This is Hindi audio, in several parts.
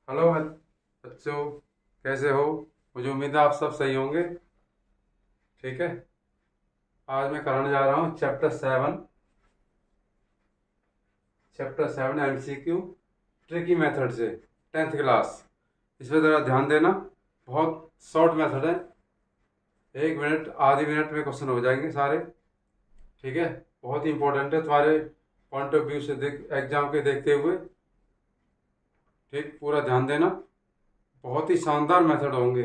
हेलो बच्चों, कैसे हो? मुझे उम्मीद है आप सब सही होंगे। ठीक है। आज मैं कराने जा रहा हूँ चैप्टर 7 MCQ ट्रिकी मेथड से 10th क्लास। इस पर ज़रा ध्यान देना। बहुत शॉर्ट मेथड है, 1 मिनट आधी मिनट में क्वेश्चन हो जाएंगे सारे। ठीक है। बहुत ही इंपॉर्टेंट है तुम्हारे पॉइंट ऑफ व्यू से, एग्जाम के देखते हुए। ठीक, पूरा ध्यान देना। बहुत ही शानदार मेथड होंगे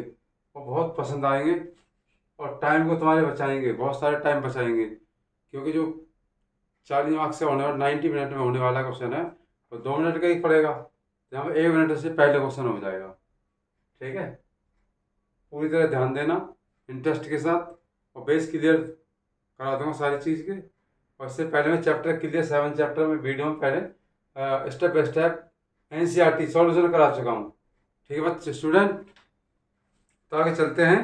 और बहुत पसंद आएंगे और टाइम को तुम्हारे बचाएंगे, बहुत सारे टाइम बचाएंगे। क्योंकि जो 40 मार्क्स से होने वाला 90 मिनट में होने वाला क्वेश्चन है वो 2 मिनट का ही पड़ेगा, जहाँ पर 1 मिनट से पहले क्वेश्चन हो जाएगा। ठीक है। पूरी तरह ध्यान देना इंटरेस्ट के साथ, और बेस क्लियर करा दूंगा सारी चीज़ के। और इससे पहले मैं चैप्टर क्लियर 7 चैप्टर में वीडियो में पहले step by step NCERT solution करा चुका हूँ। ठीक है बच्चे स्टूडेंट, तो आगे चलते हैं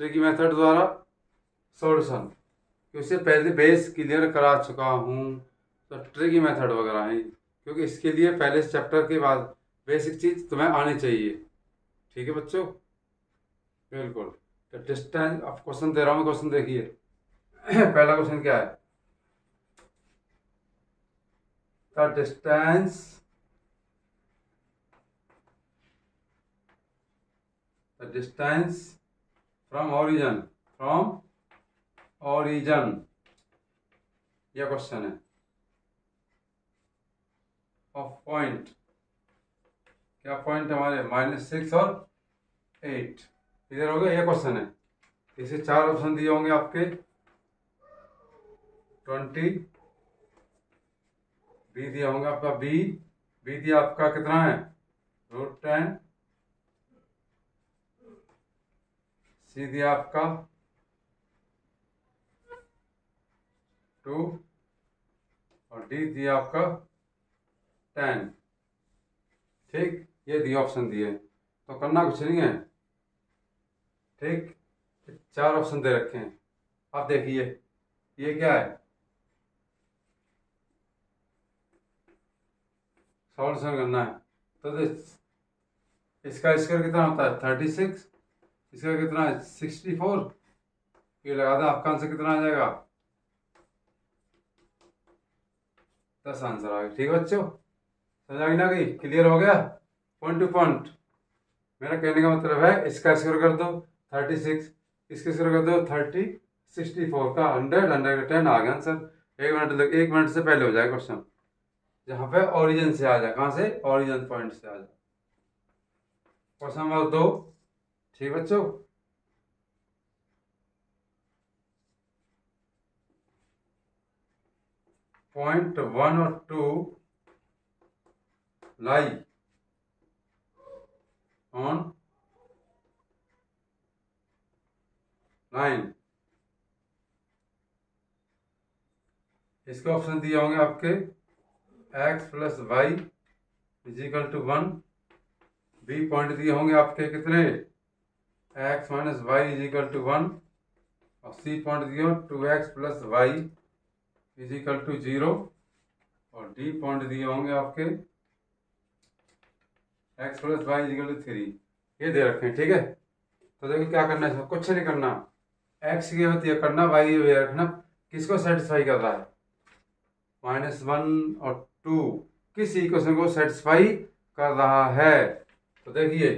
ट्रिकी मेथड द्वारा सॉल्यूशन। उससे पहले बेस क्लियर करा चुका हूँ, तो ट्रिकी मेथड वगैरह है, क्योंकि इसके लिए पहले चैप्टर के बाद बेसिक चीज़ तुम्हें आनी चाहिए। ठीक है बच्चों, बिल्कुल। तो डिस्टेंस, अब क्वेश्चन दे रहा हूँ, क्वेश्चन देखिए। पहला क्वेश्चन क्या है? द डिस्टेंस फ्रॉम ओरिजन, यह क्वेश्चन है ऑफ पॉइंट। क्या पॉइंट हमारे -6 और 8 इधर हो गया, ये क्वेश्चन है। इसे 4 ऑप्शन दिए होंगे आपके। 20, बी दिया होगा आपका, बी दिया आपका कितना है, √10। सी दिया आपका 2, और डी दिया आपका 10। ठीक, ये दिए ऑप्शन दिए, तो करना कुछ नहीं है। ठीक, 4 ऑप्शन दे रखे हैं। आप देखिए ये क्या है, सॉल्यूशन करना है। तो इसका स्क्वायर कितना होता है, 36। इसका कितना है, 64। ये लगा दो, आपका आंसर कितना आ जाएगा, 10 आंसर आ गया। ठीक है बच्चों, समझ आ गई ना? कि क्लियर हो गया पॉइंट टू पॉइंट? मेरा कहने का मतलब है इसका स्क्वायर कर दो 36, इसका स्क्वायर कर दो 30, 64 का 100, 100 का 10 आ गया आंसर। 1 मिनट से पहले हो जाए क्वेश्चन, जहाँ पे ओरिजिन से आ जाए। कहाँ से? ओरिजिन पॉइंट से आ जाए। Question number 2। ठीक बच्चों, पॉइंट 1 और 2 लाई ऑन लाइन। इसके ऑप्शन दिए होंगे आपके, x + y = 1। बी पॉइंट दिए होंगे आपके कितने, x - y = 1। और सी पॉइंट दिए 2x + y = 0। और डी पॉइंट दिए होंगे आपके x + y = 3। ये दे रखे हैं। ठीक है, तो देखो क्या करना है, इसमें कुछ नहीं करना। x की वक्त ये करना, y ये रखना। किसको सेटिस्फाई कर रहा है, -1 और 2 किस इक्वेशन को सेटिस्फाई कर रहा है? तो देखिए,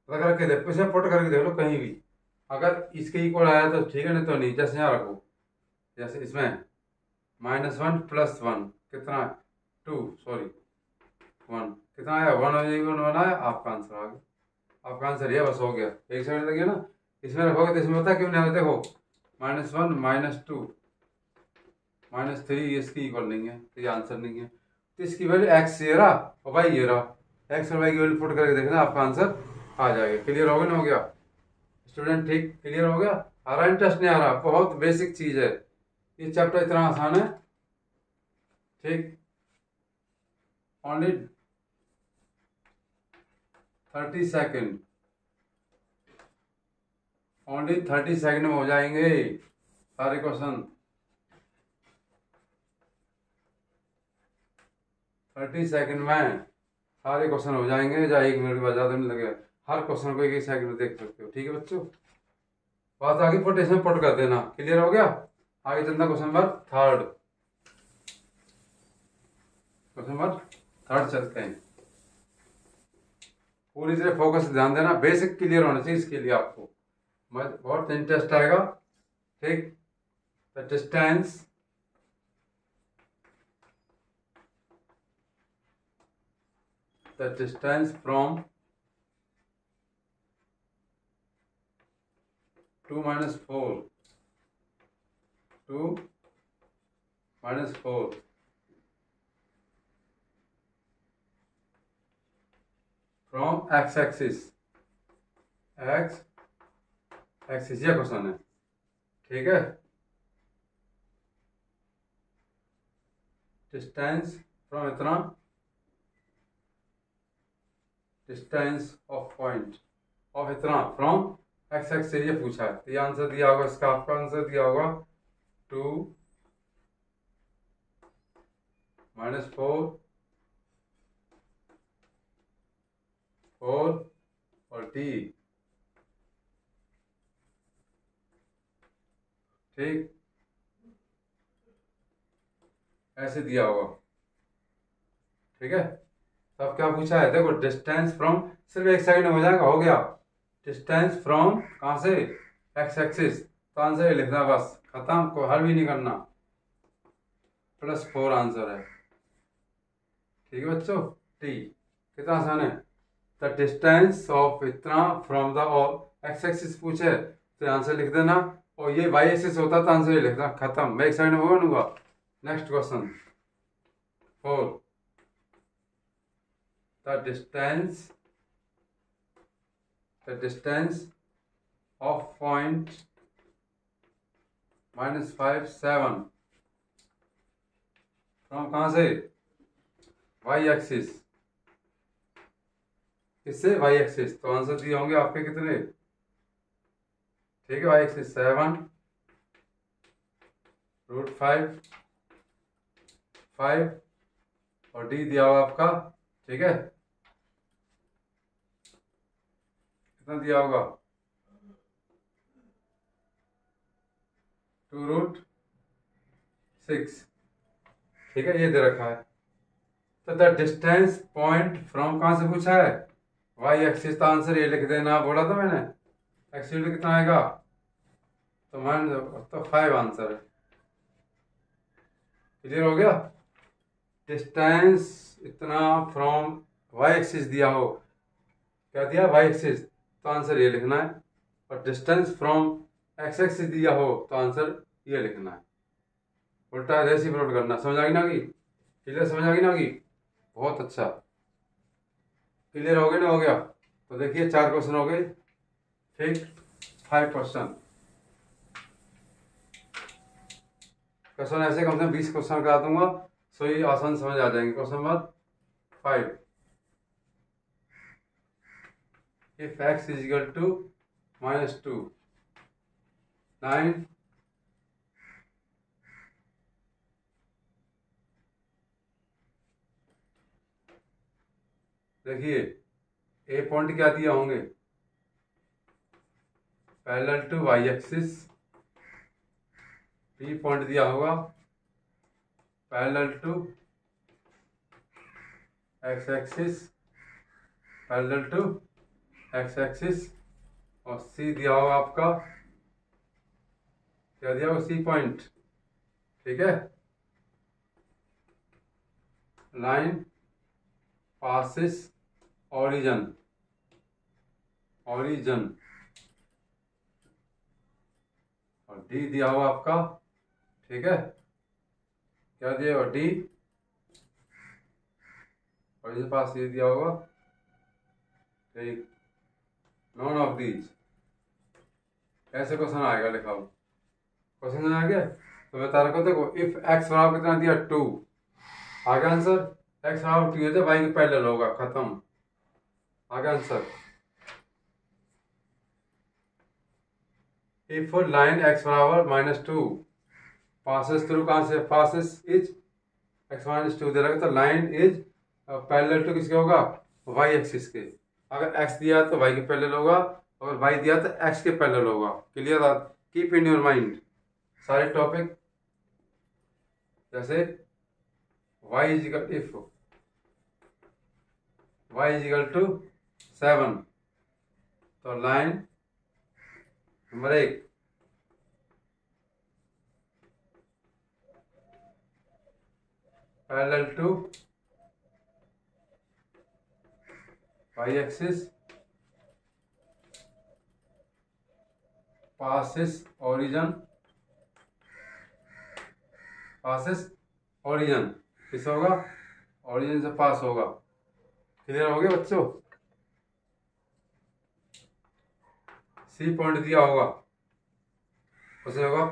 पता करके देखो, इसे पुट करके देख लो कहीं भी। अगर इसके इक्वल आया तो ठीक है, नहीं तो नहीं। जैसे यहाँ रखो, जैसे इसमें -1 + 1 कितना, 2 सॉरी 1 कितना आया, 1 आया। आपका आंसर आ गया। आपका आंसर ये बस हो गया। एक सेकंड लगे ना, इसमें रखोगे तो इसमें पता क्यों नहीं आता? देखो -1 - 2 -3 इसकी इक्वल नहीं है, तो ये आंसर नहीं है। तो इसकी वैल्यू x ये रहा और y ये रहा। x और y की वैल्यू पुट करके देखना, आपका आंसर आ जाएगा। क्लियर हो गया ना? हो गया स्टूडेंट? ठीक, क्लियर हो गया? आ रहा इंटरेस्ट? नहीं आ रहा? बहुत बेसिक चीज है, ये चैप्टर इतना आसान है। ठीक, ओनली 30 सेकेंड, ओनली 30 सेकेंड में हो जाएंगे सारे क्वेश्चन। 30 सेकेंड में सारे क्वेश्चन हो जाएंगे, या 1 मिनट के बाद ज़्यादा नहीं लगेगा। हर क्वेश्चन को 1 सेकंड में देख सकते हो। ठीक है बच्चों, बात आगे पोटेशियम पुट कर देना। क्लियर हो गया? आगे चलता क्वेश्चन नंबर 3। क्वेश्चन नंबर 3 चलते हैं। पूरी तरह फोकस ध्यान देना, बेसिक क्लियर होना चाहिए इसके लिए आपको, बहुत इंटरेस्ट आएगा। ठीक, the distance from 2 - 4 2 - 4 from x axis, x axis, ये क्वेश्चन है। ठीक है, डिस्टेंस फ्रॉम इतना, डिस्टेंस ऑफ पॉइंट ऑफ इतना फ्रॉम x एक्सिस, ये पूछा है। तो ये आंसर दिया होगा, इसका आपका आंसर दिया होगा 2 - 4 और t। ठीक, ऐसे दिया होगा। ठीक है, तब क्या पूछा है, देखो डिस्टेंस फ्रॉम, सिर्फ 1 सेकंड में हो जाएगा, हो गया। डिस्टेंस फ्रॉम कहाँ से, x एक्सिस, तो आंसर ये लिखना, बस खत्म, को हल भी नहीं करना। +4 आंसर है। ठीक है बच्चों, t कितना आसान है। द डिस्टेंस ऑफ इतना फ्रॉम द x एक्सिस पूछे तो आंसर लिख देना, और ये y एक्सिस होता तो आंसर ये लिखना, खत्म। मैं 1 सेकंड में बनूंगा। Next question 4, the distance of point -5 7 from कहाँ से, y एक्सिस, इससे y एक्सिस, तो आंसर दिए होंगे आपके कितने। ठीक है, y एक्सिस 7 √5 5 और d दिया होगा आपका। ठीक है, कितना दिया होगा, 2√6। ठीक है, ये दे रखा है। तो द डिस्टेंस पॉइंट फ्रॉम कहाँ से पूछा है, y एक्सिस, तो आंसर ये लिख देना, बोला था मैंने। एक्सिस कितना आएगा, तो 5 आंसर है। क्लियर हो गया? डिस्टेंस इतना फ्रॉम y एक्सिस दिया हो, क्या दिया, y एक्सिस, तो आंसर ये लिखना है। और डिस्टेंस फ्रॉम x एक्सिस दिया हो तो आंसर ये लिखना है। उल्टा रेसिप्रोकेट करना। समझ आ गई ना कि, क्लियर समझ आ गई ना कि, बहुत अच्छा। क्लियर हो गया ना, हो गया। तो देखिए 4 क्वेश्चन हो गए। ठीक, 5 क्वेश्चन ऐसे कम से कम 20 क्वेश्चन करा दूंगा, सो ये आसान समझ आ जाएंगे। Question number 5, if x is equal to -2 9 देखिए ए पॉइंट क्या दिया होंगे, parallel to y axis, B point दिया होगा parallel to x axis, parallel to x axis, और सी दिया होगा आपका, क्या दिया होगा, सी पॉइंट। ठीक है, लाइन पासिस ओरिजिन और डी दिया हुआ आपका। ठीक है, क्या दिया हुआ, डी, और इसके पास ये दिया होगा। ठीक, नॉन ऑफ दीज, ऐसे क्वेश्चन आएगा लिखा हुआ। क्वेश्चन आ गया, तो बता रखो। देखो इफ x बराबर कितना दिया, 2, आगे आंसर। x बराबर 2 है तो y के पैरेलल होगा, खत्म, आगे आंसर। इफ लाइन x बराबर -2 पासेस थ्रू, कहाँ से, पासेस इज x -2 दे रखा, तो लाइन इज पैरेलल टू किसके होगा, वाई एक्सिस के। अगर एक्स दिया तो वाई के पैरेलल होगा, अगर वाई दिया तो एक्स के पैरेलल होगा। Clear, keep in your mind सारे टॉपिक। जैसे y is equal if y is equal to 7, तो line number 1 parallel to y axis passes origin किस होगा, ओरिजिन से पास होगा। क्लियर हो गया बच्चों। सी पॉइंट दिया होगा, उसे होगा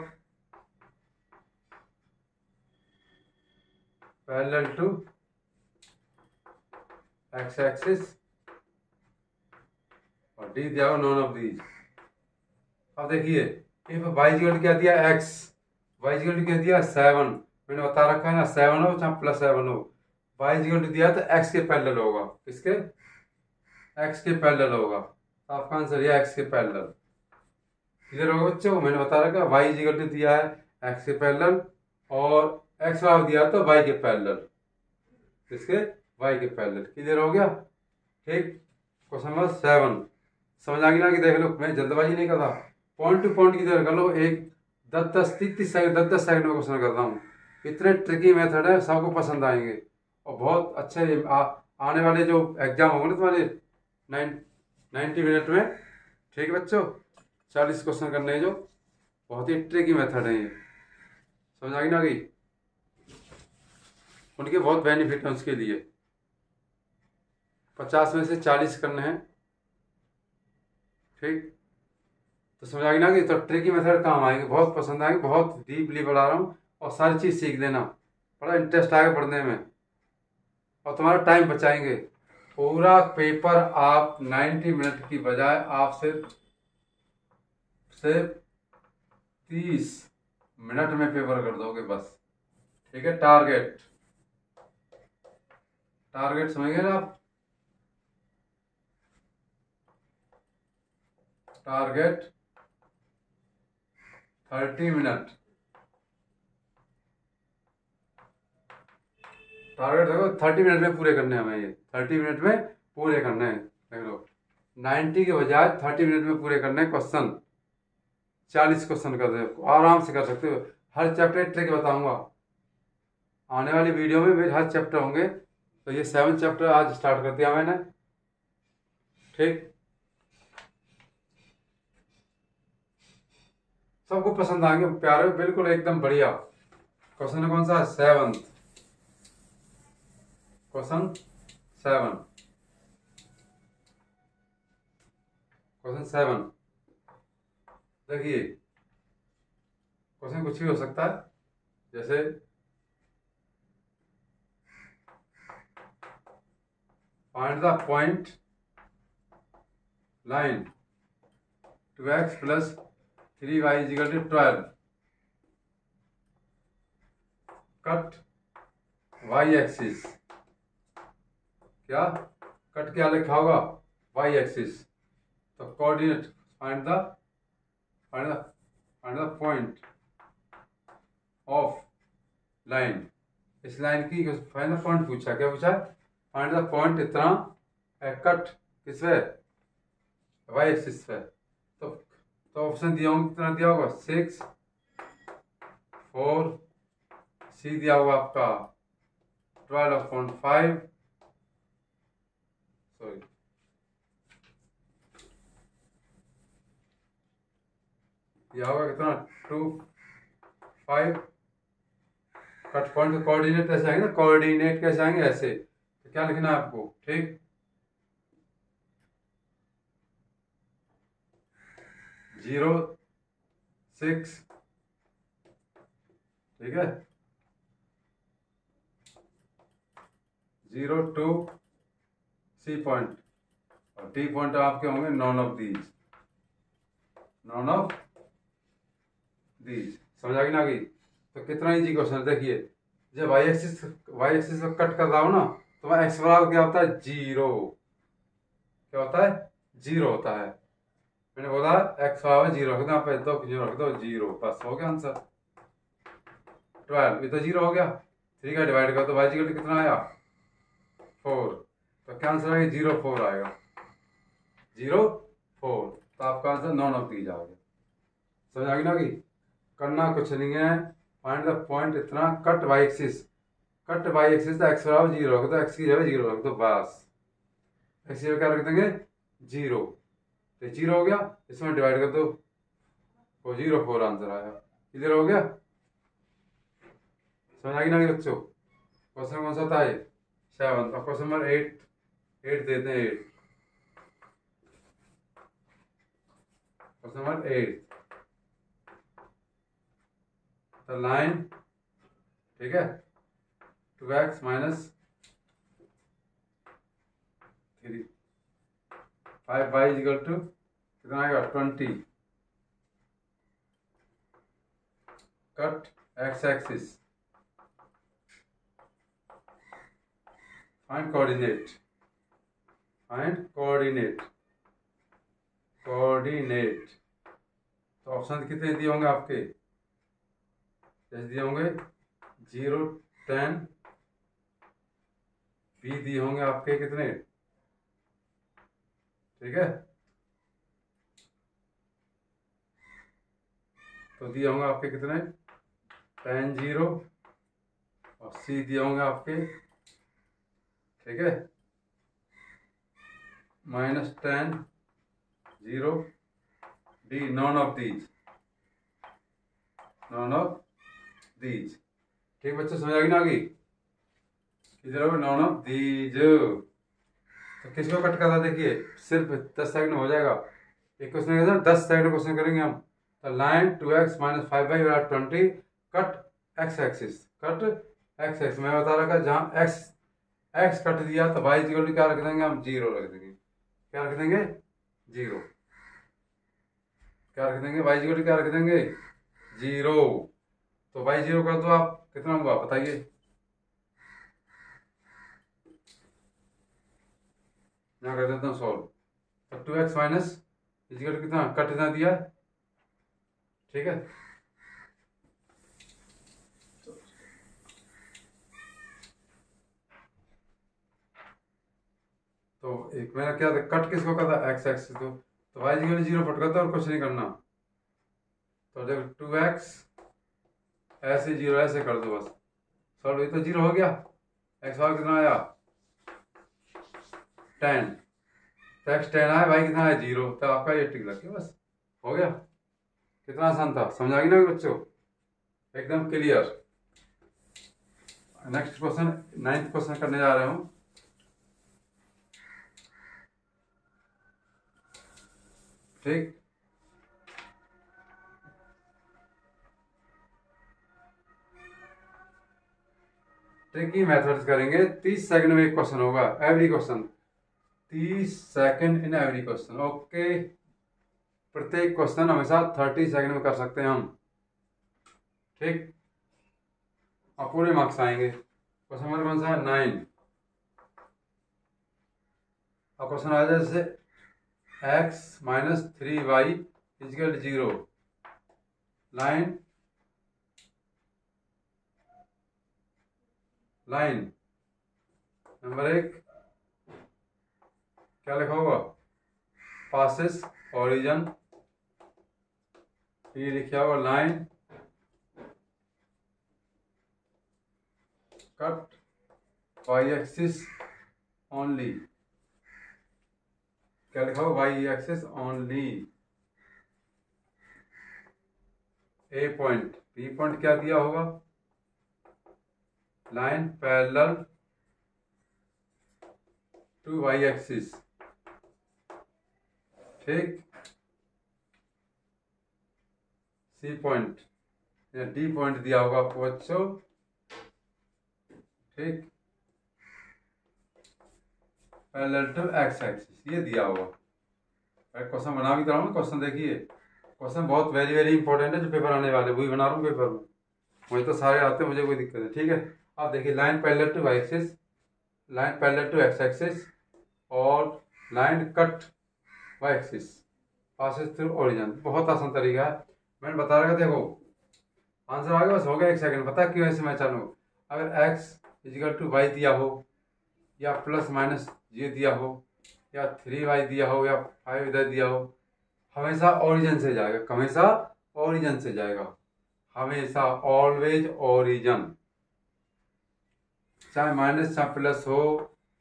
पैरेलल टू एक्स एक्सिस, और डी दिया होगा नॉन ऑफ दीज। अब देखिए इफ वाई इक्वल क्या दिया, एक्स, वाई इक्वल क्या दिया 7, मैंने बता रखा है ना 7 हो चाहे +7 हो, वाई इक्वल दिया तो एक्स के पैरेलल होगा। किसके, एक्स के पैरेलल होगा। तो आपका आंसर ये एक्स के पैरेलल। क्लियर होगा बच्चों, मैंने बता रखा वाई इक्वल दिया है एक्स के पैरेलल, और एक्स वाई दिया तो वाई के पैरेलल, किसके, वाई के पैरेलल। क्लियर हो गया। ठीक, क्वेश्चन नंबर 7 समझ आ गई ना कि देख लो, मैं जल्दबाजी नहीं कर रहा, पॉइंट टू पॉइंट की तरह कर लो। एक 10-10 30 सेकंड 10-10 सेकंड में क्वेश्चन करता हूँ। इतने ट्रिकी मेथड है, सबको पसंद आएंगे और बहुत अच्छे आने वाले जो एग्जाम होंगे ना तुम्हारे 90 मिनट में। ठीक है बच्चों, 40 क्वेश्चन करने हैं जो बहुत ही ट्रिकी मेथड है ये। समझ आ गई ना कि उनके बहुत बेनिफिट है उसके लिए। 50 में से 40 करने हैं। ठीक, तो समझ आ गई ना कि तो ट्रिकी मेथड काम आएंगे, बहुत पसंद आएंगे, बहुत डीपली पढ़ा रहा हूँ और सारी चीज़ सीख लेना, बड़ा इंटरेस्ट आएगा पढ़ने में और तुम्हारा टाइम बचाएंगे। पूरा पेपर आप 90 मिनट की बजाय आप सिर्फ 30 मिनट में पेपर कर दोगे बस। ठीक है, टारगेट समझ गए ना आप, टारगेट 30 मिनट। टारगेट देखो 30 मिनट में पूरे करने हैं हमें, ये 30 मिनट में पूरे करने हैं। देख लो 90 के बजाय 30 मिनट में पूरे करने हैं क्वेश्चन। 40 क्वेश्चन कर दो, आराम से कर सकते हो। हर चैप्टर ट्रिक बताऊंगा आने वाली वीडियो में, मेरे हर चैप्टर होंगे। तो ये 7 चैप्टर आज स्टार्ट कर दिया मैंने। ठीक, सबको पसंद आएंगे प्यारे, बिल्कुल एकदम बढ़िया। क्वेश्चन कौन सा, 7 क्वेश्चन 7 देखिए, क्वेश्चन कुछ भी हो सकता है। जैसे find the point line 2x + 3y = 12, cut y axis. क्या कट, क्या लिखा होगा, y एक्सिस। तो coordinate find the point of line, इस लाइन की फाइंड द पॉइंट पूछा। क्या पूछा, फाइंड द पॉइंट इतना कट किस पे, y एक्सिस पे। तो ऑप्शन दिया होगा, कितना दिया होगा 6 4, सी दिया होगा आपका 12/5, सॉरी दिया होगा कितना 2 5। कट पॉइंट के कोऑर्डिनेट कैसे आएंगे ना, कोऑर्डिनेट कैसे आएंगे ऐसे, तो क्या लिखना है आपको। ठीक, 0 6, ठीक है, 0 2 सी पॉइंट, और डी पॉइंट आपके होंगे नॉन ऑफ दीज। समझ आ गई ना कि तो कितना इजी क्वेश्चन। देखिए जब वाई एक्सिस को कट कर रहा हो ना, तो एक्स बराबर क्या होता है, जीरो। क्या होता है, जीरो होता है। मैंने बोला एक्स बराबर जीरो रख दो, यहाँ पे दो जीरो रख दो, जीरो, बस हो गया आंसर। 12, ये तो जीरो हो गया। 3 का डिवाइड कर तो y इक्वल कितना आया, 4। तो क्या आंसर आएगा, 0 4 आएगा, 0 4। तो आपका आंसर नॉन ऑफ दीज आ गया। समझ आ गई ना कि करना कुछ नहीं है, फाइंड द पॉइंट इतना, cut Y axis, cut Y axis तो एक्स बराबर जीरो रख दो, एक्स की जगह जीरो रख दो, बस। एक्स की जगह क्या रख देंगे, जीरो। तो जीरो हो गया, इसमें डिवाइड कर दो, वो 0 4 आंसर आया। क्लियर हो गया, समझ आ गई ना कि बच्चों। क्वेश्चन कौन सा था ये, 7। और क्वेश्चन नंबर 8 देते हैं, 8 क्वेश्चन नंबर 8। द लाइन, ठीक है, 2x minus 3 5y equal to कितना आएगा, 20। Cut x axis, find coordinate, find coordinate, coordinate. तो ऑप्शन कितने दिए होंगे आपके, जैसे दिए होंगे 0 10, बी दिए होंगे आपके कितने, ठीक है, तो दिए होंगे आपके कितने 10 0, और सी दिए होंगे आपके, ठीक है, -10 0, D none of these, none of these. ठीक बच्चों, समझ आ गई ना आगे, इधर हो नॉन ऑफ दीज। तो किसको कट करता, देखिए सिर्फ 10 सेकंड में हो जाएगा। एक क्वेश्चन का 10 सेकंड क्वेश्चन करेंगे हम। तो line 2x minus 5y 20, cut x axis, cut x axis. मैं बता रहा था जहाँ x कट दिया तो y इक्वल क्या रख देंगे हम, 0 रख देंगे। क्या रख देंगे, 0। क्या रख देंगे, y इक्वल क्या रख देंगे, 0। तो y 0 कर दो आप, कितना होगा बताइए। यहाँ कर देता हूँ सॉल्व। तो 2x माइनस इक्वल कितना, कट कितना दिया, ठीक है। तो एक मैंने क्या था, कट किसको करता, x एक्सिस को। तो y इक्वल 0 फट करता और कुछ नहीं करना। तो देखो 2x ऐसे 0 ऐसे कर दो बस, सॉल्व। ये तो 0 हो गया, x भाग कितना आया 10, तो x 10 आया, y कितना है 0, तो आपका ये टिक लग गया, बस हो गया। कितना आसान था, समझ आ गई ना बच्चों, एकदम clear. Next question, 9th question करने जा रहे हूँ। ठीक, ट्रिकी मेथड्स करेंगे। 30 सेकंड में एक क्वेश्चन होगा, every question 30 second in every question, okay. प्रत्येक क्वेश्चन हमेशा 30 सेकंड में कर सकते हैं हम, ठीक। और पूरे मार्क्स आएंगे। क्वेश्चन नंबर कौन सा है, 9। और क्वेश्चन आ जाए जैसे x minus 3y equal 0, line number 1 क्या लिखा होगा, पासिस ओरिजिन। ये लिखा होगा line cut y axis only. क्या लिखा होगा, y axis only. A point, B point क्या दिया होगा, line parallel to y axis, ठीक। सी पॉइंट या डी पॉइंट दिया होगा आपको बच्चों, ठीक, पैरेलल टू x एक्सिस, ये दिया होगा। क्वेश्चन बना भी कर रहा हूँ, क्वेश्चन देखिए, क्वेश्चन बहुत वेरी वेरी इंपॉर्टेंट है, जो पेपर आने वाले वही बना रहा हूँ पेपर में। मुझे तो सारे आते हैं, मुझे कोई दिक्कत है, ठीक है। अब देखिए line parallel to y axis, line parallel to X axis और line cut Y axis passes through origin. बहुत आसान तरीका है, मैंने बता रखा। देखो आंसर आ गया, बस हो गया। एक सेकंड, पता क्यों ऐसे मैं चालू। अगर x इजिकल टू वाई दिया हो, या प्लस माइनस ये दिया हो, या 3y दिया हो, या 5 इधर दिया हो, हमेशा ओरिजिन से जाएगा। हमेशा ओरिजिन से जाएगा, हमेशा ऑलवेज ओरिजिन। चाहे माइनस चाहे प्लस हो,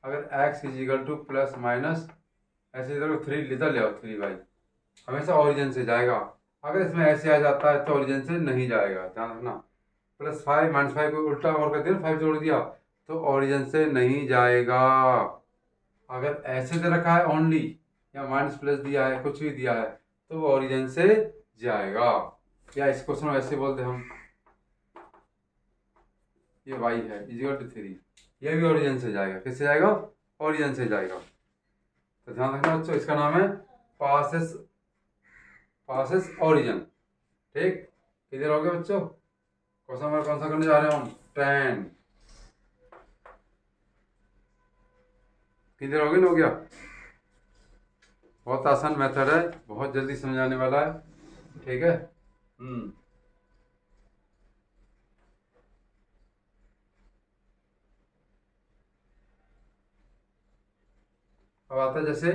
अगर x equal to plus minus ऐसे इधर 3 इधर ले आओ 3y, हमेशा ओरिजिन से जाएगा। अगर इसमें ऐसे आ जाता है तो ओरिजिन से नहीं जाएगा, ध्यान रखना। +5 -5 को उल्टा और कर दिया, 5 जोड़ दिया तो ओरिजिन से नहीं जाएगा। अगर ऐसे दे रखा है ओनली, या माइनस प्लस दिया है, कुछ भी दिया है, तो वो ओरिजिन से जाएगा। या इस क्वेश्चन में ऐसे बोलते हम, ये y है इजिकल टू 3, ये भी ओरिजिन से जाएगा। किससे जाएगा? ओरिजिन से जाएगा। तो ध्यान रखना बच्चों, इसका नाम है पासेस ओरिजिन। ठीक, किधर हो गए बच्चों? क्वेश्चन नंबर कौन सा करने जा रहे हैं हम? 10। किधर हो गए? हो गया। बहुत आसान मेथड है, बहुत जल्दी समझाने वाला है। ठीक है। अब आता है जैसे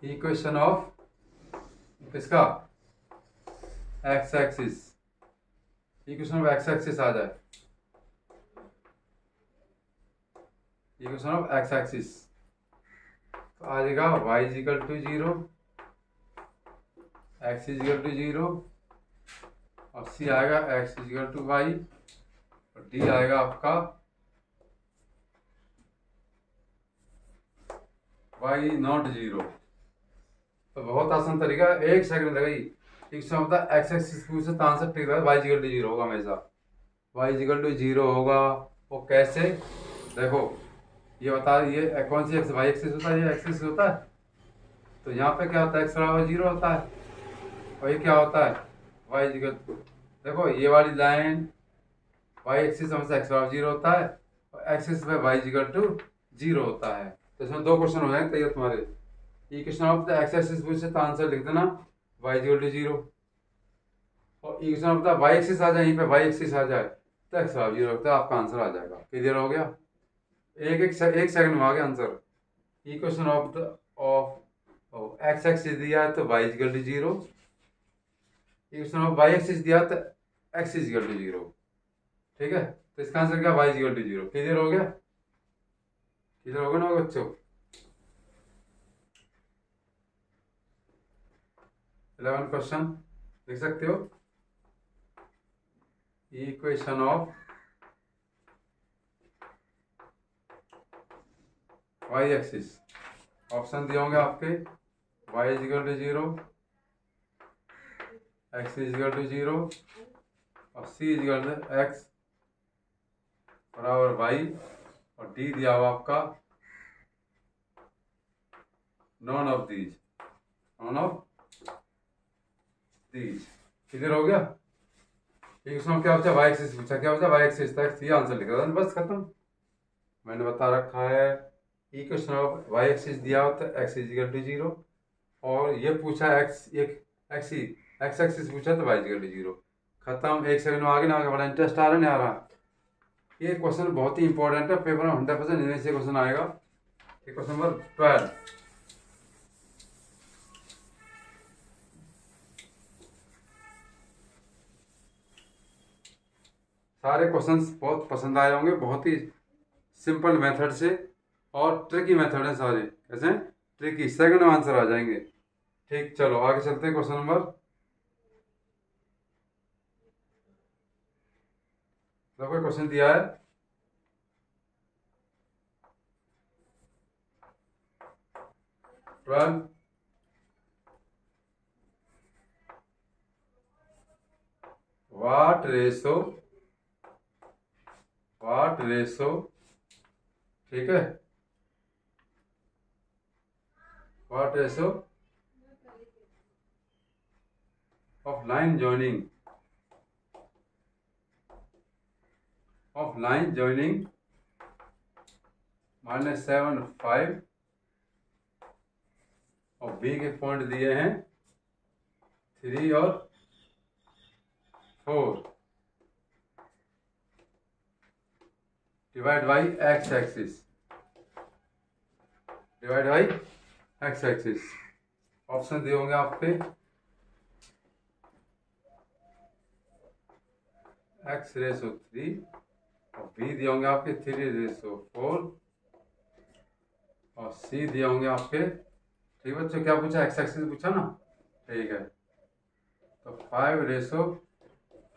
इक्वेशन ऑफ किसका? X axis. Equation of X axis आ जाए, इक्वेशन ऑफ एक्स एक्सिस तो आ जाएगा y equal to 0, x equal to 0, और c आएगा x इजिकल टू y, और d आएगा आपका y नॉट 0। तो बहुत आसान तरीका, एक सेकंड लगाई। Equation of the x axis पूछे तो आंसर ठीक है, y इजिकल टू 0 होगा हमेशा। y इजिकल टू 0 होगा। वो कैसे? देखो ये बता, ये कौन सी एक्स? वाई एक्सिस होता है, ये एक्सिस होता है। तो यहाँ पे क्या होता है? x बराबर 0 होता है, और ये क्या होता है? y equal. देखो ये वाली लाइन y एक्सिस हमेशा x बराबर 0 होता है, और एक्सिस पे y इजिकल टू 0 होता है। तो इसमें 2 क्वेश्चन हो जाएंगे तैयार तुम्हारे। Equation of the x axis पूछे तो आंसर लिख देना y इजिकल टू 0, और equation of the y axis आ जाए, यहीं पे y एक्सिस आ जाए तो x बराबर 0 होता है, आपका आंसर आ जाएगा। क्लियर हो गया? एक सेकंड में आ गया answer. Equation of X axis दिया है तो y equal to 0, equation of y axis दिया तो x इजिकल टू 0। ठीक है, तो इसका आंसर क्या? y equal to 0। क्लियर हो गया? क्लियर हो गया ना बच्चों? 11 क्वेश्चन लिख सकते हो। Equation of y axis, option दिए होंगे आपके, y equal to 0, x equal to 0, और c इजिकल टू x बराबर y, और d दिया हुआ आपका none of these, none of these. Clear हो गया? इक्वेशन क्या बचा? y एक्सिस पूछा, क्या बचा? y एक्सिस तक ये आंसर लिख रहा था, बस खत्म। मैंने बता रखा है इक्वेशन ऑफ y एक्सिस दिया हो तो x इजिकल टू 0, और ये पूछा x एक्सिस पूछा तो y इजिकल टू 0। खत्म। एक सेकंड में आगे ना आगे, बड़ा इंटरेस्ट आ रहा नहीं आ रहा? ये क्वेश्चन बहुत ही इंपॉर्टेंट है, पेपर में 100% इनमें से क्वेश्चन आएगा। Question number 12। सारे क्वेश्चंस बहुत पसंद आए होंगे, बहुत ही सिंपल मेथड से, और ट्रिकी मेथड है सारे। कैसे? ट्रिकी, सेकंड में आंसर आ जाएंगे। ठीक, चलो आगे चलते हैं। क्वेश्चन नंबर, देखो क्वेश्चन दिया है, व्हाट रेशो, ठीक है, what ratio of line joining -7 5 और बी के पॉइंट दिए हैं 3 और 4 divide by X axis, divide by X axis. Option दिए होंगे आपके x⁻³ और b दिए होंगे आपके 3⁻4 और c दिए होंगे आपके, ठीक है बच्चों, क्या पूछा, एक्स एक्सिस पूछा ना, ठीक है। तो 5⁻4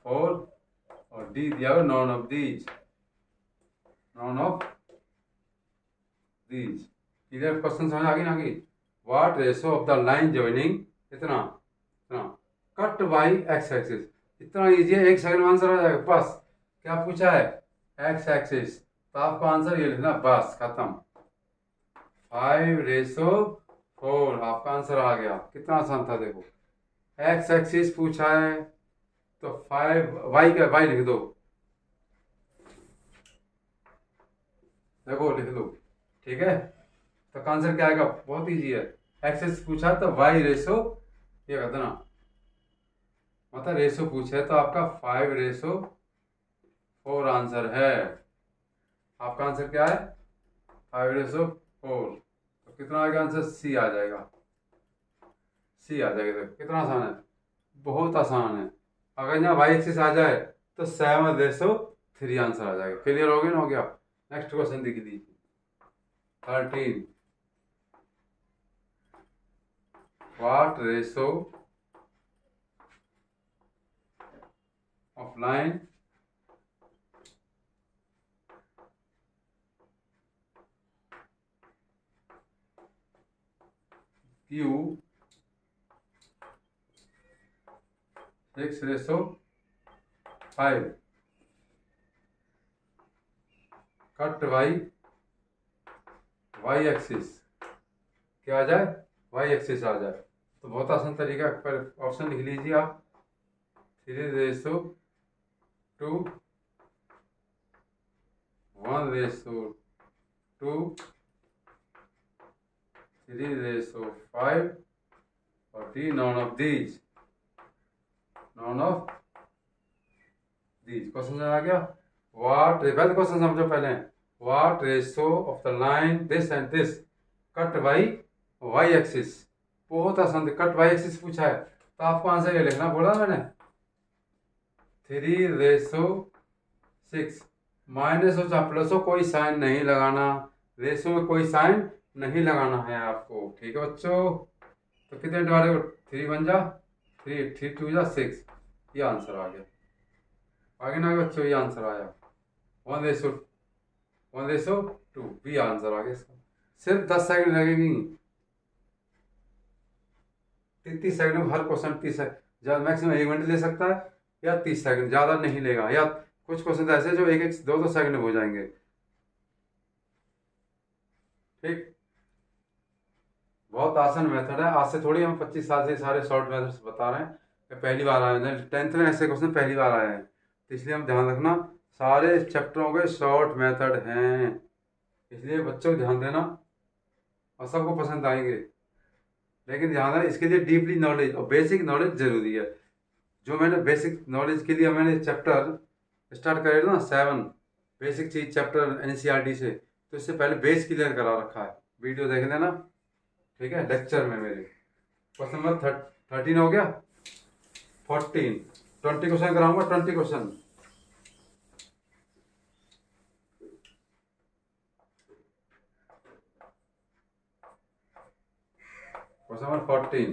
और d दिया हुआ non of these, none of these. इधर क्वेश्चन समझ आ गई ना, कि what ratio of the line joining इतना इतना कट बाई एक्स एक्सिस, इतना इजी है, 1 सेकंड में आंसर आ जाएगा बस। क्या पूछा है, एक्स एक्सिस, तो आपको आंसर ये लिखना, बस खत्म। 5⁻4 आपका आंसर आ गया, कितना आसान था देखो। एक्स एक्सिस पूछा है तो 5 वाई का वाई लिख दो, देखो लिख लो, ठीक है। तो आंसर क्या आएगा, बहुत इजी है। एक्सिस पूछा तो वाई रेशो, ये कहते ना, मतलब रेशो पूछे तो आपका 5⁻4 आंसर है। आपका आंसर क्या है, 5⁻4। तो कितना आएगा आंसर, सी आ जाएगा, सी आ जाएगा। देखो कितना आसान है, बहुत आसान है। अगर यहाँ वाई एक्सिस आ जाए तो 7⁻3 आंसर आ जाएगा। क्लियर हो गया ना, हो गया। नेक्स्ट क्वेश्चन दिख दीजिए 13। What ratio of line Q 6:5 cut by Y axis, क्या आ जाए, वाई एक्सिस आ जाए। तो बहुत आसान तरीका, पर ऑप्शन लिख लीजिए आप, 3:2 1:2 3:5 और D none of these, none of these. Question आ गया, व्हाट, पहले क्वेश्चन समझो पहले, what ratio of the line this and this cut by Y axis. बहुत आसान, कट वाई एक्सिस पूछा है तो आपको आंसर ये लिखना, बोला मैंने 3:6। माइनस हो चाहे प्लस हो, कोई साइन नहीं लगाना, रेशो में कोई साइन नहीं लगाना है आपको, ठीक है बच्चों। तो कितने डिवाइड, 3 बन जा 3, 3 2 जा 6, ये आंसर आ गया। आगे ना बच्चों, ये आंसर आया 1:2, बी आंसर आ गया इसका। सिर्फ 10 सेकंड लगेगी, 30 सेकंड में हर क्वेश्चन 30 सेकंड, मैक्सिमम 1 मिनट ले सकता है या 30 सेकंड, ज़्यादा नहीं लेगा। या कुछ क्वेश्चन ऐसे जो 1-2 सेकंड में हो जाएंगे, ठीक। बहुत आसान मेथड है, आज से थोड़ी, हम 25 साल से सारे शॉर्ट मेथड्स बता रहे हैं। पहली बार आए हैं 10th में, ऐसे क्वेश्चन पहली बार आए हैं, तो इसलिए हम ध्यान रखना, सारे चैप्टरों के शॉर्ट मेथड हैं, इसलिए बच्चों ध्यान देना और सबको पसंद आएंगे। लेकिन ध्यान है, इसके लिए डीपली नॉलेज और बेसिक नॉलेज जरूरी है। जो मैंने बेसिक नॉलेज के लिए मैंने चैप्टर स्टार्ट करे ना 7 बेसिक चीज चैप्टर NCERT से, तो इससे पहले बेस क्लियर करा रखा है, वीडियो देख लेना, ठीक है, लेक्चर में मेरे। क्वेश्चन नंबर 13 हो गया, 14 20 क्वेश्चन कराऊंगा, 20 क्वेश्चन। क्वेश्चन नंबर 14,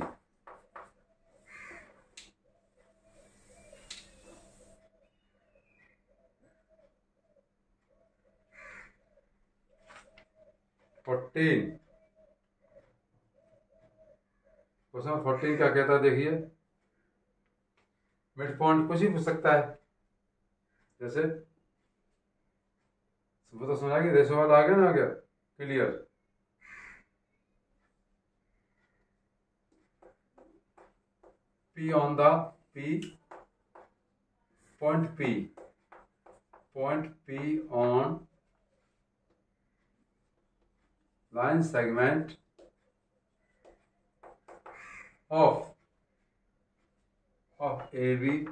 क्वेश्चन 14 क्या कहता है, देखिए। मिड पॉइंट कुछ ही पूछ सकता है, जैसे सुबह तो सुना कि रेशो वाला आ गया ना, आ गया clear. P on the point P on line segment of AB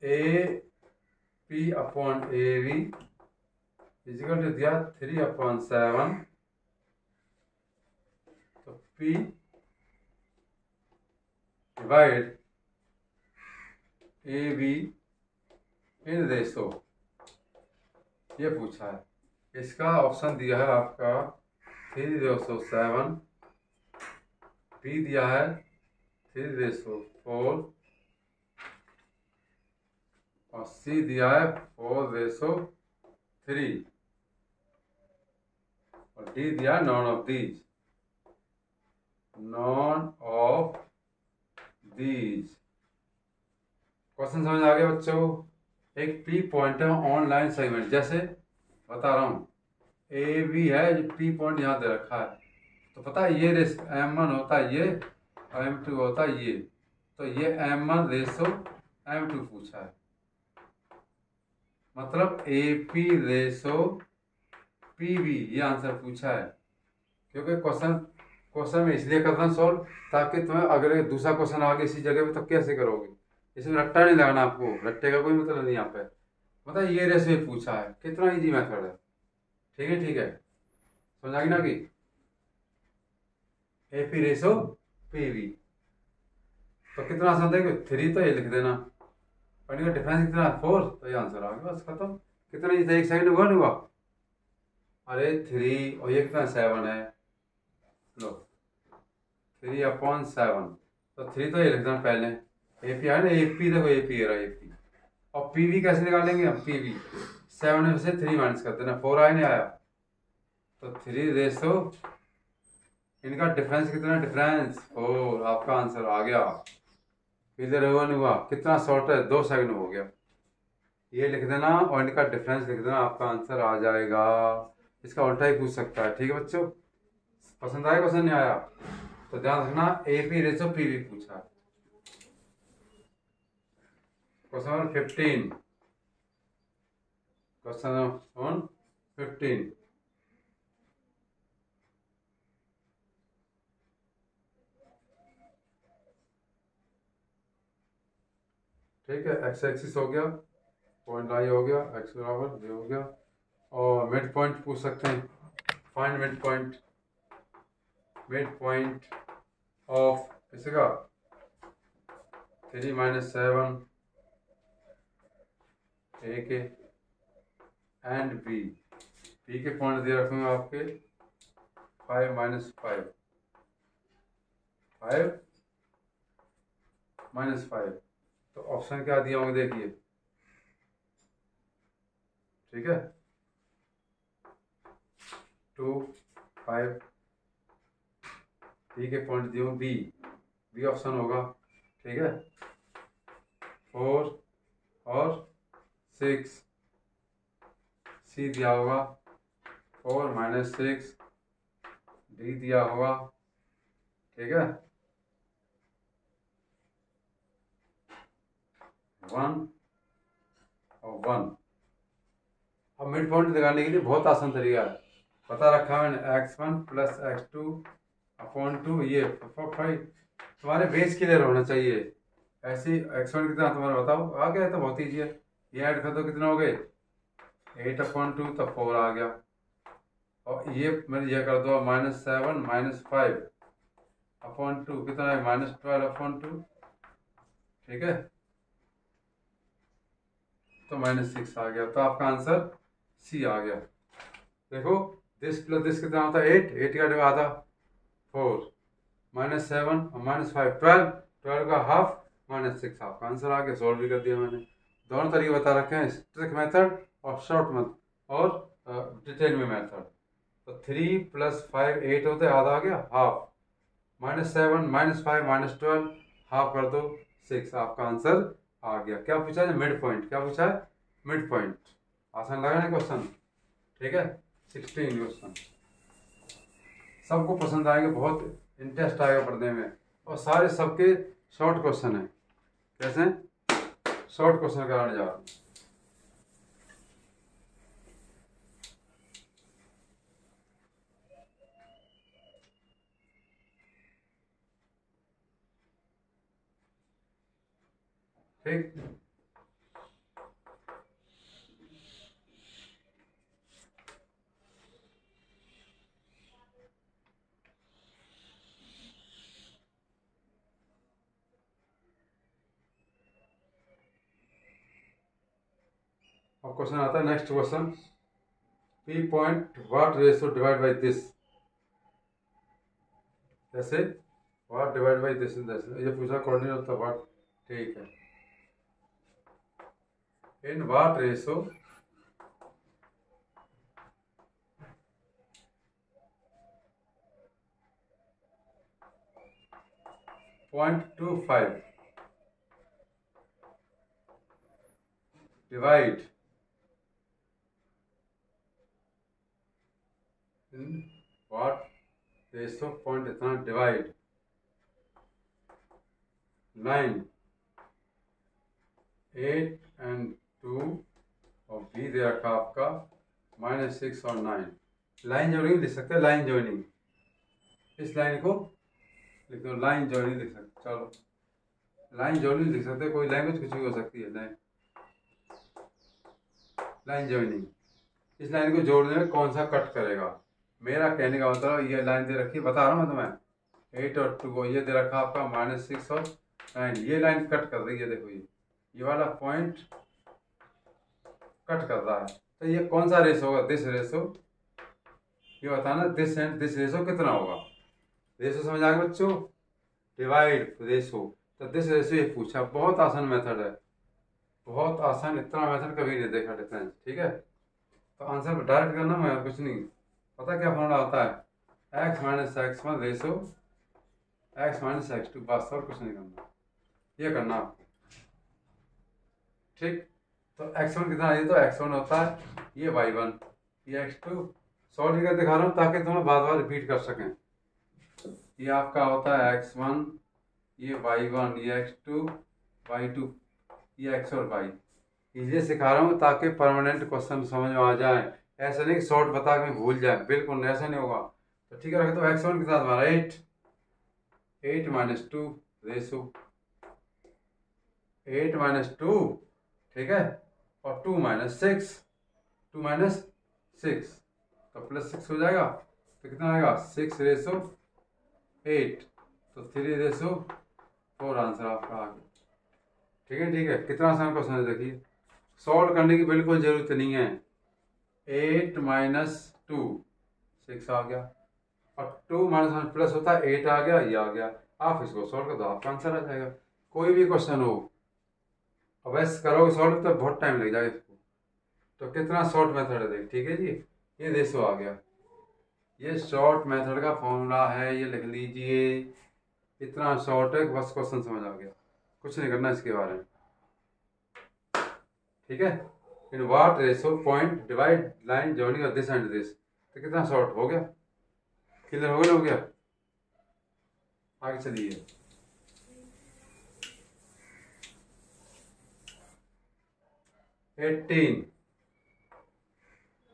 AP upon AB is equal to दिया 3/7, तो P divide AB in ratio, ये पूछा है। इसका ऑप्शन दिया है आपका 3/7, बी दिया है 3/4 और सी दिया है 4/3 और डी दिया नॉन ऑफ दीज। क्वेश्चन समझ आ गया बच्चों? एक पी पॉइंट है ऑनलाइन सेगमेंट, जैसे बता रहा हूँ ए बी है, जो पी पॉइंट यहाँ दे रखा है, तो पता है ये रेस M1 होता है ये और M2 होता है ये, तो ये M1 रेसो M2 पूछा है, मतलब AP रेसो PB ये आंसर पूछा है। क्योंकि क्वेश्चन में इसलिए करना सॉल्व ताकि तुम्हें अगर दूसरा क्वेश्चन आगे इसी जगह पे तो कैसे करोगे, इसमें रट्टा नहीं लगाना आपको, रट्टे का कोई मतलब नहीं यहाँ पे। मतलब ये रेसो पूछा है, कितना इजी मेथड है। ठीक है ठीक है, समझ आ गई ना कि AP रेसो PB, तो कितना आसान था, 3 तो ये लिख देना और इनका डिफरेंस कितना 4, तो ये आंसर आ गया, बस खत्म। कितना ही था, एक सेकंड हुआ नहीं हुआ, अरे 3 और ये कितना 7 है, लो 3/7, तो 3 तो ये लिख देना पहले। AP है ना, AP देखो AP है रहा AP, और PB कैसे निकालेंगे हम, PB 7 में से 3 माइनस कर देना, 4 आया नहीं आया, तो 3 रेसो इनका डिफरेंस कितना, डिफरेंस 4, आपका आंसर आ गया। इधर हुआ नहीं हुआ, कितना शॉर्ट है, 2 सेकंड हो गया। ये लिख देना और इनका डिफरेंस लिख देना, आपका आंसर आ जाएगा। इसका उल्टा ही पूछ सकता है। ठीक है बच्चों, पसंद आया क्वेश्चन नहीं आया तो ध्यान रखना, AP रेशो PB पूछा है। क्वेश्चन नंबर 15, क्वेश्चन नंबर 15, ठीक है। एक्स एक्सिस हो गया, पॉइंट आई हो गया, एक्स बराबर ये हो गया, और मिड पॉइंट पूछ सकते हैं, find mid point, mid point of इसका 3 - 7 ए के एंड बी, बी के पॉइंट दे रखूंगा आपके 5 - 5, 5 - 5, तो ऑप्शन क्या दिया होंगे देखिए, ठीक है 2 5, बी के पॉइंट दिए बी, बी ऑप्शन होगा, ठीक है 4 और 6, सी दिया होगा 4 - 6, डी दिया होगा, ठीक है 1 और 1। अब मिड पॉइंट लगाने के लिए बहुत आसान तरीका है, पता रखा मैंने x1 + x2/2, ये 5 तुम्हारे बेस क्लियर होना चाहिए। ऐसे x1 कितना तुम्हारा बताओ, आ गया तो बहुत ईजी है, ये ऐड कर दो, कितना हो गए 8/2, तो 4 आ गया, और ये मैंने ये कर दो -7 - 5/2, कितना है -12/2, ठीक है तो -6 आ गया, तो आपका आंसर सी आ गया। देखो दिस प्लस दिस कितना होता है 8, 8 का आधा 4, -7 और -5 12, 12 का हाफ -6, आपका आंसर आ गया। सॉल्व भी कर दिया मैंने। दोनों तरीके बता रखे हैं, स्ट्रिक मेथड और शॉर्ट मेथड और डिटेल में मेथड। तो 3 + 5 8 होते, आधा आ गया हाफ, -7 - 5 -12, हाफ कर दो 6, आपका आंसर आ गया। क्या पूछा है, मिड पॉइंट, क्या पूछा है मिड पॉइंट। आसान लगा ना क्वेश्चन, ठीक है 16 क्वेश्चन, सबको पसंद आएंगे, बहुत इंटरेस्ट आएगा पढ़ने में, और सारे सबके शॉर्ट क्वेश्चन है। कैसे शॉर्ट क्वेश्चन कराने जा रहा हूँ। ठीक। और क्वेश्चन आता है next question, P point what ratio divide by this, जैसे व्हाट डिवाइड बाई दिस, ये पूछा कोऑर्डिनेट ऑफ द व्हाट, ठीक है। In what ratio .25 divide in what ratio point इतना डिवाइड 9, 8 and 2 और बी दे रखा आपका -6 और 9। लाइन जोइनिंग लिख सकते हैं, लाइन जोइनिंग, इस लाइन को लिख दो, लाइन जोइनिंग लिख सकते, चलो लाइन जोइनिंग लिख सकते हैं, कोई लैंग्वेज कुछ भी हो सकती है। लाइन जोइनिंग, इस लाइन को जोड़ने में कौन सा कट करेगा, मेरा कहने का मतलब ये लाइन दे रखी है, बता रहा हूँ मैं तुम्हें, 8 और 2 को, ये दे रखा आपका -6 और 9, ये लाइन कट कर रही है, देखो ये वाला पॉइंट कट कर रहा है, तो ये कौन सा रेशो होगा, दिस रेशो, ये बताना दिस एंड दिस रेशो कितना होगा। रेशो समझ आ गया बच्चों, डिवाइड रेशो, तो दिस रेशो ये पूछा, बहुत आसान मेथड है, बहुत आसान, इतना मेथड कभी नहीं देखा डिफरेंस, ठीक है। तो आंसर डायरेक्ट करना, मैं कुछ नहीं, पता क्या फॉर्मूला होता है, x - x1 ratio x - x2, बस और कुछ नहीं करना, ये करना आपको, ठीक। तो x1 कितना है, तो x1 होता है ये y1, ये x2, सॉल्व करके दिखा रहा हूँ ताकि तुम्हें बार बार रिपीट कर सकें। ये आपका होता है x1, ये y1, ये x2, y2, ये x और y, इसलिए सिखा रहा हूँ ताकि परमानेंट क्वेश्चन समझ में आ जाए, ऐसा नहीं कि शॉर्ट बता के भूल जाए, बिल्कुल ऐसा नहीं होगा। तो ठीक है, रखे तो x1 कितना तुम्हारा 8, 8 - 2 रेशो 8 - 2, ठीक है, और 2 - 6, 2 - 6 तो +6 हो जाएगा, तो कितना आएगा 6 रेशो 8, तो 3 रेशो 4 आंसर आपका आ गया, ठीक है। ठीक है, कितना आसान क्वेश्चन है, देखिए सॉल्व करने की बिल्कुल जरूरत नहीं है, 8 - 2 6 आ गया, और 2 - 1 प्लस होता है 8 आ गया, ये आ गया, आप इसको सॉल्व कर दो, आपका आंसर आ जाएगा। कोई भी क्वेश्चन हो, अब ऐसे करोगे सॉल्व तो बहुत टाइम लग जाएगा इसको, तो कितना शॉर्ट मेथड है देख, ठीक है जी, ये रेशो आ गया, ये शॉर्ट मेथड का फॉर्मूला है, ये लिख लीजिए, इतना शॉर्ट है बस क्वेश्चन समझ आ गया, कुछ नहीं करना इसके बारे में, ठीक है। In what ratio point divide line joining of this and this, तो कितना शॉर्ट हो गया, क्लियर हो गया, आगे चलिए।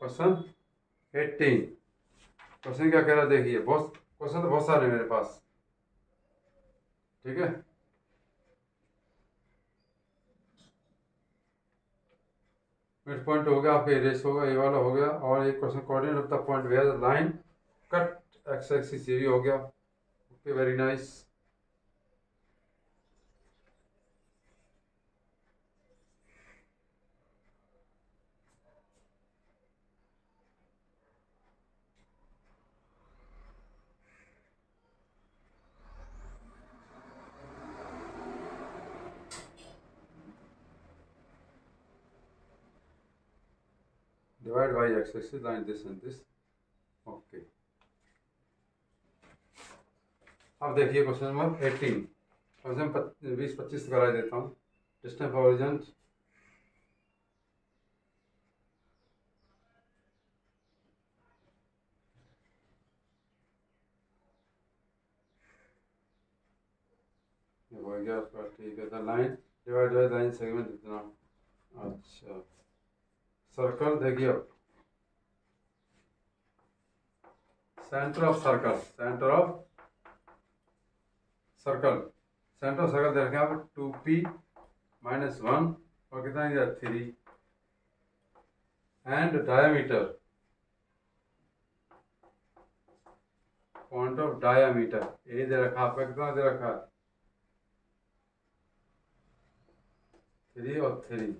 क्वेश्चन 18, क्वेश्चन क्या कह रहा है देखिए, बहुत क्वेश्चन तो बहुत सारे मेरे पास, ठीक है। मिड पॉइंट हो गया, आपका रेस होगा, ये वाला हो गया, और एक question coordinate of the point where the line cut X axis, ये भी हो गया, okay very nice. Divide by X axis line this and this, okay. अब देखिए क्वेश्चन नंबर 18, क्वेश्चन 20-25 करा देता हूँ, डिस्टेंस ओरिजिन हो गया आपका, ठीक है। The line divide by line segment इतना, अच्छा सर्कल देखिए, centre of circle, centre of circle दे रखे हैं आप 2p -1 और कितना इधर 3 and diameter, point of diameter A दे रखा आपका, कितना दे रखा 3 और 3।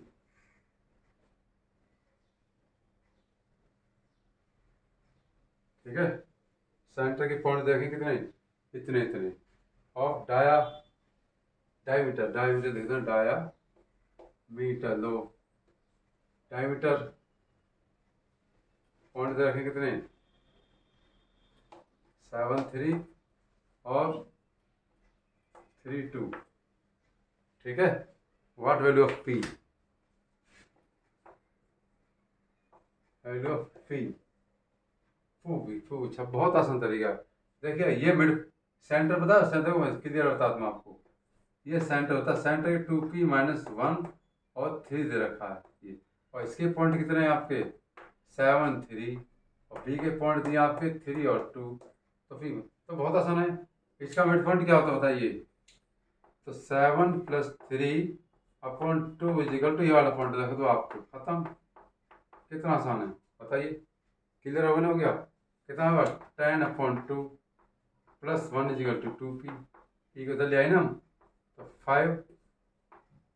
ठीक है, सेंटर के पॉइंट देखें कितने, इतने इतने। और डायमीटर, डायमीटर देखना, डायामीटर लो, डायमीटर पॉइंट दे रखें कितने 7 3 और 3 2। ठीक है, what value of P, value of P फू। अच्छा, बहुत आसान तरीका। देखिए ये मिड सेंटर बता, सेंटर को क्लियर बता दूँ आपको। ये सेंटर होता है, सेंटर के 2p -1 और 3 दे रखा है ये, और इसके पॉइंट कितने हैं आपके 7 3 और बी के पॉइंट दिए आपके 3 और 2। तो फिर तो बहुत आसान है। इसका मिड पॉइंट क्या होता है बताइए, तो 7 + 3 अपॉन 2 = ये वाला पॉइंट रख दो आपको, खत्म। कितना आसान है बताइए, क्लियर होगा ना, हो गया। कितना होगा 10/2 + 1 = 2p। पी को इधर ले आए ना हम, तो 5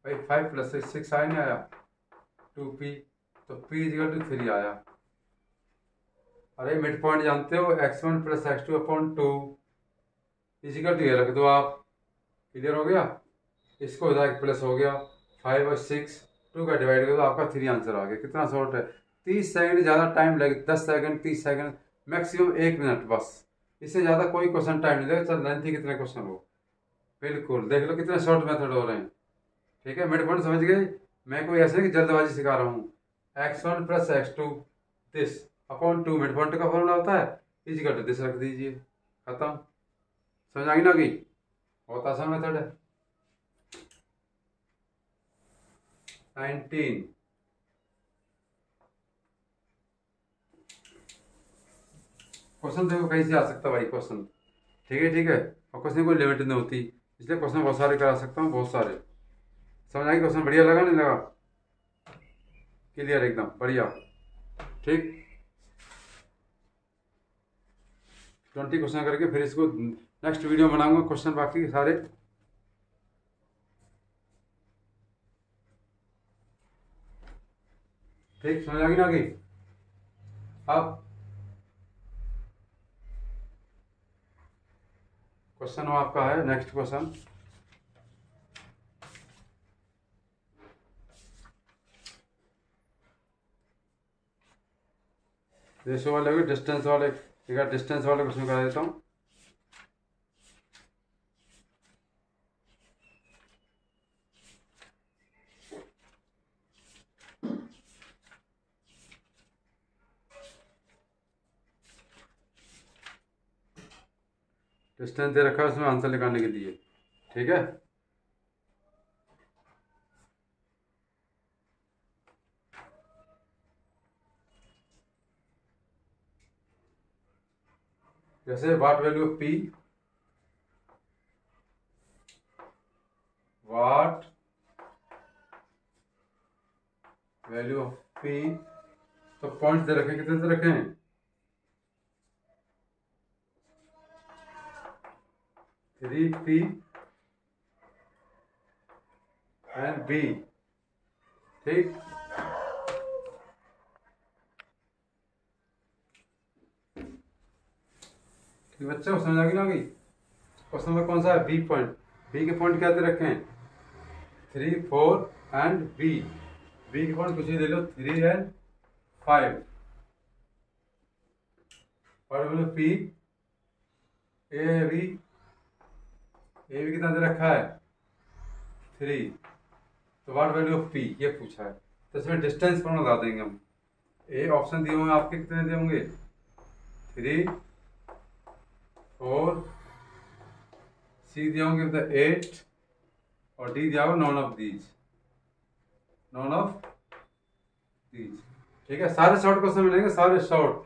भाई 5 + 6 आया नहीं आया 2p, तो p = 3 आया। अरे मिड पॉइंट जानते हो, x1 + x2/2 = ये रख दो आप, क्लियर हो गया। इसको इधर एक प्लस हो गया, 5 और 6 2 का डिवाइड कर दो, आपका 3 आंसर आ गया। कितना शॉर्ट है, 30 सेकंड, ज़्यादा टाइम लगे 10 सेकंड 30 सेकंड, मैक्सिमम 1 मिनट बस। इससे ज़्यादा कोई क्वेश्चन टाइम नहीं लगेगा, चल लेंथी कितने क्वेश्चन हो। बिल्कुल देख लो कितने शॉर्ट मेथड हो रहे हैं। ठीक है, मिड पॉइंट समझ गए। मैं कोई ऐसे नहीं कि जल्दबाजी सिखा रहा हूँ। x1 + x2 this upon 2 mid point का फॉर्मूला होता है, = दिस रख दीजिए, खत्म। समझ आ गई ना कि बहुत आसान मेथड है। 19 क्वेश्चन देखो कहीं से आ सकता है भाई क्वेश्चन। ठीक है ठीक है, और क्वेश्चन कोई लिमिट नहीं होती, इसलिए क्वेश्चन बहुत सारे करा सकता हूँ, बहुत सारे। समझ आई, क्वेश्चन बढ़िया लगा नहीं लगा, क्लियर एकदम बढ़िया। ठीक, 20 क्वेश्चन करके फिर इसको नेक्स्ट वीडियो बनाऊंगा, क्वेश्चन बाकी सारे। ठीक, समझ आ गई ना कि अब क्वेश्चन आपका है नेक्स्ट क्वेश्चन। रेशो वाले हो गए, डिस्टेंस वाले, ठीक है, डिस्टेंस वाले क्वेश्चन करा देता हूँ। डिस्टेंस दे रखा है, उसमें आंसर निकालने के लिए। ठीक है, जैसे what value of P, what value of P, तो पॉइंट्स दे रखे, कितने दे रखे हैं 3p एंड b। ठीक, बच्चा को समझ आ गई ना गई। क्वेश्चन नंबर कौन सा है, बी पॉइंट। बी के पॉइंट क्या दे रखे हैं 3 4 एंड बी। बी के पॉइंट कुछ ही ले लो 3 एंड 5। और बोलो पी ए बी कितना दे रखा है 3। तो व्हाट वैल्यू ऑफ पी ये पूछा है, तो इसमें डिस्टेंस फॉर्मूला लगा देंगे हम। ए ऑप्शन दिए होंगे आपके, कितने दिए होंगे 3 4, सी दिया होंगे 8 और डी दिया होगा non of these, none of these. ठीक है, सारे शॉर्ट क्वेश्चन मिलेंगे, सारे शॉर्ट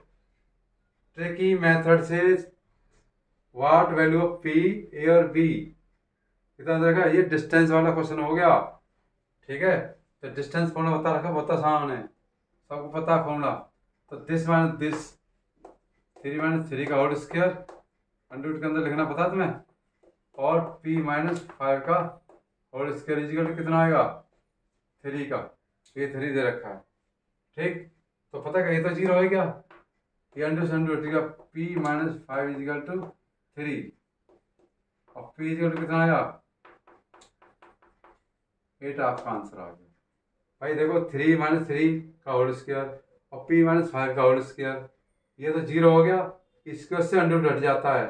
ट्रिकी मेथड से। What value of P A और बी कितना देगा, ये डिस्टेंस वाला क्वेश्चन हो गया। ठीक है। तो डिस्टेंस फॉर्मूला बता रखा, बता सामने सबको पता है फॉर्मूला। तो दिस माइनस दिस, 3 माइनस 3 का होल स्क्वायर अंडर रूट के अंदर लिखना पता तुम्हें, और p माइनस 5 का होल स्क्वायर इजिकल टू कितना आएगा 3 का, ये 3 दे रखा है। ठीक, तो पता है ये तो 0 है क्या, ये अंडर रूट का p माइनस 5 इजिकल टू 3, और p इजिकल टू कितना आया 8, आपका आंसर आ गया। भाई देखो 3 माइनस 3 का होल स्क्वायर और p माइनस 5 का होल स्क्वायर, ये तो 0 हो गया, इसके से अंडर रूट हट जाता है,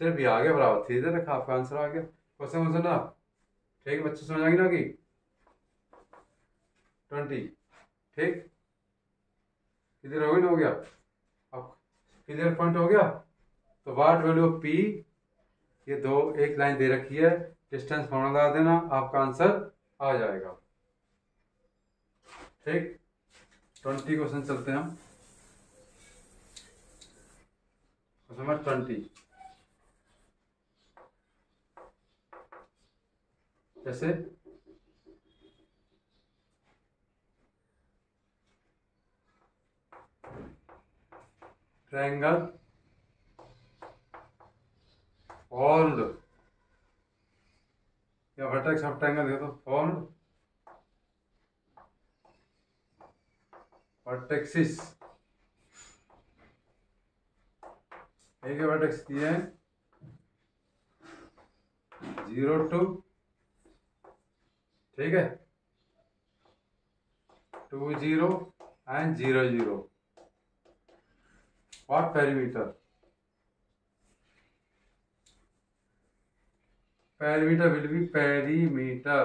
सिर्फ ये आ गया बराबर 3 दे रखा, आपका आंसर आ गया। क्वेश्चन ना ठीक है बच्चे, समझ आ गई ना कि 20। ठीक, क्लियर हो गई ना, हो गया अब, क्लियर पॉइंट हो गया। तो वाट वैल्यू ऑफ p, ये दो एक लाइन दे रखी है, डिस्टेंस फॉर्मूला लगा देना, आपका आंसर आ जाएगा। ठीक, 20 क्वेश्चन चलते हैं हम। क्वेश्चन नंबर 20, जैसे ट्रायंगल फॉर्म्ड, या वर्टेक्स ऑफ ट्रायंगल है तो फॉर्म्ड वर्टेक्सिस, एक वर्टेक्स दिए हैं 0 2, ठीक है, 2 0 and 0 0। What perimeter? Perimeter will be perimeter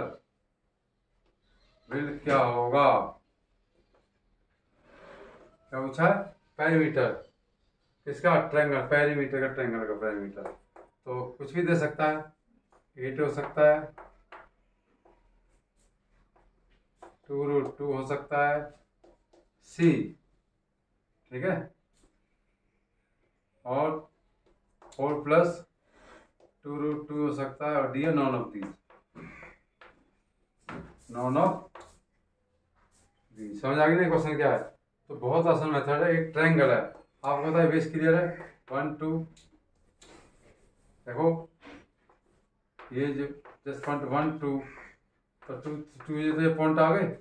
will क्या होगा, क्या पूछा है पेरीमीटर किसका, ट्रायंगल, पेरीमीटर का, ट्रायंगल का पेरीमीटर। तो कुछ भी दे सकता है, 8 हो सकता है, 2√2 हो सकता है, C, ठीक है, और 4 + 2√2 हो सकता है, और D none of these, none of these. समझ आ गई ना क्वेश्चन क्या है। तो बहुत आसान मेथड है, एक ट्रायंगल है, आपको पता है, बेस क्लियर है, 1 2, देखो ये जो जस्ट पॉइंट 1 2, तो 2 ये पॉइंट आ गए,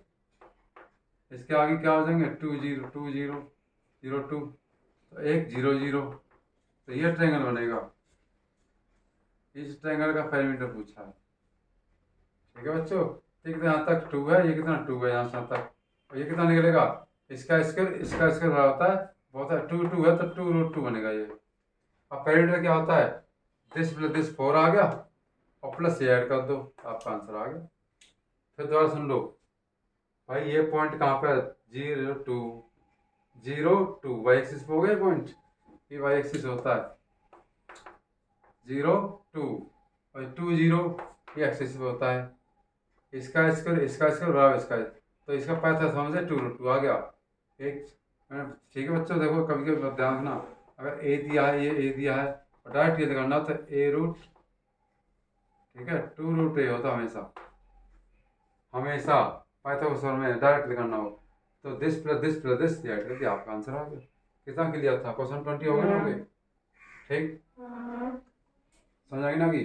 इसके आगे क्या हो जाएंगे 2 0 2 0 0 2, तो 1 0 0, तो ये ट्रायंगल बनेगा। इस ट्रायंगल का पेरीमीटर पूछा है, ठीक है बच्चों। ठीक है, यहाँ तक 2 है, ये कितना 2 है यहाँ से तक, और ये कितना निकलेगा, इसका स्क्वायर बड़ा होता है, बहुत है 2 2 है तो 2√2 बनेगा ये। अब पेरीमीटर क्या होता है, दिस प्लस दिस 4 आ गया, और प्लस ये ऐड कर दो, आपका आंसर आ गया। फिर दोबारा सुन लो भाई, ये पॉइंट कहाँ पे है, 0 2 0 2, वाई एक्सिस पे हो गया पॉइंट, ये वाई एक्सिस होता है 0 2, और 2 0 ये एक्सिस पे होता है, इसका स्क्वायर बराबर इसका, तो इसका पैसा समझे 2√2 आ गया एक। ठीक है बच्चों, देखो कभी कभी ध्यान रखना, अगर ए दिया है, ये ए दिया है, और डायरेक्ट ये करना तो a√, ठीक है, 2√a होता हमेशा, हमेशा पाइथागोरस में डायरेक्ट करना हो, तो this plus this plus this add करके आपका आंसर आ गया। कितना क्लियर था, क्वेश्चन 20 हो गए। ठीक, समझ आ गई ना कि,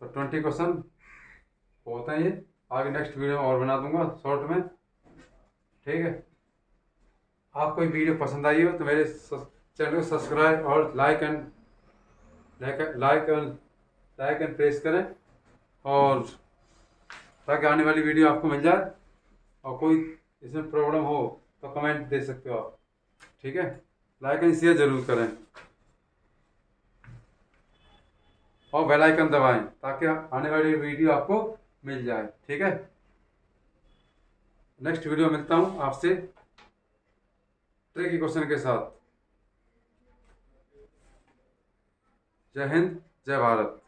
तो 20 क्वेश्चन होते हैं ये, आगे नेक्स्ट वीडियो में और बना दूंगा शॉर्ट में। ठीक है, आपको ये वीडियो पसंद आई हो तो मेरे चैनल को सब्सक्राइब और लाइक एंड प्रेस करें, और ताकि आने वाली वीडियो आपको मिल जाए, और कोई इसमें प्रॉब्लम हो तो कमेंट दे सकते हो आप। ठीक है, लाइक एंड शेयर जरूर करें, और बेल आइकन दबाएं ताकि आने वाली वीडियो आपको मिल जाए। ठीक है, नेक्स्ट वीडियो मिलता हूं आपसे ट्रिकी क्वेश्चन के साथ। जय हिंद, जय भारत।